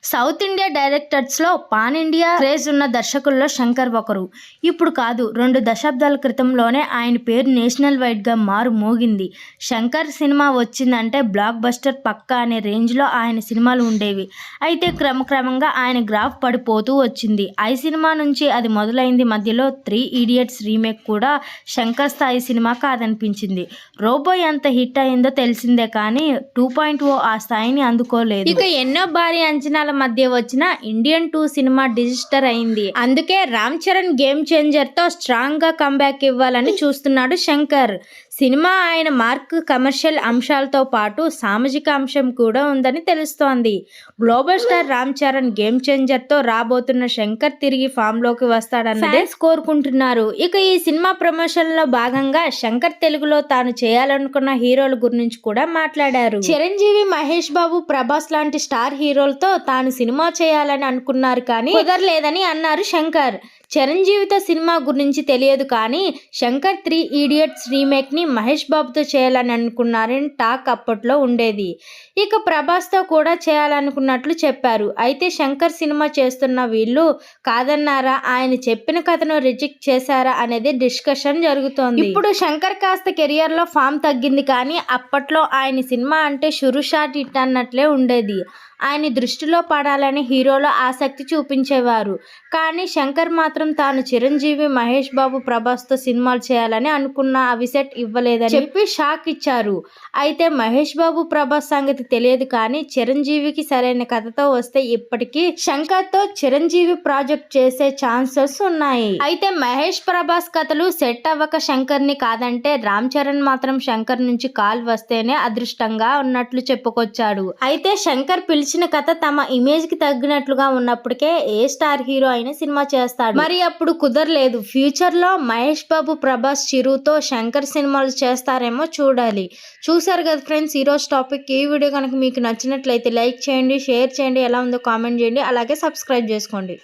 South India డైరెక్టర్స్లో pan India craze ఉన్న దర్శకుల్లో శంకర్ ఒకరు. ఇప్పుడు కాదు, 2 దశాబ్దాల క్రితంలోనే ఆయన పేరు నేషనల్ వైడ్గా మారు మోగింది. శంకర్ సినిమా వచ్చిందంటే బ్లాక్ బస్టర్ పక్కా అనే రేంజ్లో ఆయన సినిమాలు ఉండేవి. అయితే క్రమక్రమంగా ఆయన గ్రాఫ్ పడిపోతూ వచ్చింది. ఐ సినిమా నుంచి అది మొదలైంది. మధ్యలో 3 ఇడియట్స్ రీమేక్ కూడా శంకర్ స్థాయి సినిమా కాదనిపించింది. రోబో ఎంత హిట్ అయిందో తెలిసిందే కానీ 2.0 ఆ స్థాయిని అందుకోలేదు. ఇక ఎన్నో భారీ అంచనాల మధ్య వచ్చిన ఇండియన్ 2 సినిమా డిజాస్టర్ అయింది. అందుకే రామ్ చరణ్ గేమ్ చేంజర్ తో స్ట్రాంగ్ గా కంబ్యాక్ ఇవ్వాలని చూస్తున్నాడు శంకర్. సినిమా ఆయన మార్క్ కమర్షియల్ అంశాలతో పాటు సామాజిక అంశం కూడా ఉందని తెలుస్తోంది. Global star Ram Charan game changer తో రాబోతున్న శంకర్ తిరిగి ఫామ్ లోకి వస్తాడన్నదే ఫ్యాన్స్ కోరుకుంటున్నారు. ఇక ఈ సినిమా ప్రమోషన్ లో భాగంగా శంకర్ తెలుగులో తాను చేయాలనుకున్న హీరోల గురించి కూడా మాట్లాడారు. చిరంజీవి, మహేష్ బాబు, ప్రభాస్ లాంటి స్టార్ హీరోలతో తాను సినిమా చేయాలని అనుకున్నారు కానీ కుదరలేదని అన్నారు శంకర్. చిరంజీవితో సినిమా గురించి తెలియదు కానీ శంకర్ 3 ఇడియట్స్ రీమేక్ ని మహేష్ బాబుతో చేయాలని అనుకున్నారని టాక్ అప్పట్లో ఉండేది. ఇక ప్రభాస్తో కూడా చేయాలనుకున్నట్లు చెప్పారు. అయితే శంకర్ సినిమా చేస్తున్న వీళ్ళు కాదన్నారా, ఆయన చెప్పిన కథను రిజెక్ట్ చేశారా అనేది డిస్కషన్ జరుగుతోంది. ఇప్పుడు శంకర్ కాస్త కెరియర్ లో ఫామ్ తగ్గింది కానీ అప్పట్లో ఆయన సినిమా అంటే షురు షాట్ హిట్ అన్నట్లే ఉండేది. ఆయన దృష్టిలో పడాలని హీరోలు ఆసక్తి చూపించేవారు. కానీ శంకర్ మాత్రం తాను చిరంజీవి, మహేష్ బాబు, ప్రభాస్తో సినిమాలు చేయాలని అనుకున్న అవి సెట్ ఇవ్వలేదని చెప్పి షాక్ ఇచ్చారు. అయితే మహేష్ బాబు, ప్రభాస్ సంగతి తెలియదు కానీ చిరంజీవికి సరైన కథతో వస్తే ఇప్పటికీ శంకర్తో చిరంజీవి ప్రాజెక్ట్ చేసే ఛాన్సెస్ ఉన్నాయి. అయితే మహేష్, ప్రభాస్ కథలు సెట్ అవ్వక శంకర్ని కాదంటే రామ్ చరణ్ మాత్రం శంకర్ నుంచి కాల్ వస్తేనే అదృష్టంగా ఉన్నట్లు చెప్పుకొచ్చాడు. అయితే శంకర్ పిలిచిన కథ తమ ఇమేజ్ కి తగ్గినట్లుగా ఉన్నప్పటికే ఏ స్టార్ హీరో అయినా సినిమా చేస్తాడు. మరి అప్పుడు కుదరలేదు. ఫ్యూచర్ లో మహేష్ బాబు, ప్రభాస్, చిరుతో శంకర్ సినిమాలు చేస్తారేమో చూడాలి. చూసారు కదా ఫ్రెండ్స్ ఈరోజు టాపిక్. ఈ వీడియో కనుక మీకు నచ్చినట్లయితే లైక్ చేయండి, షేర్ చేయండి, ఎలా ఉందో కామెంట్ చేయండి, అలాగే సబ్స్క్రైబ్ చేసుకోండి.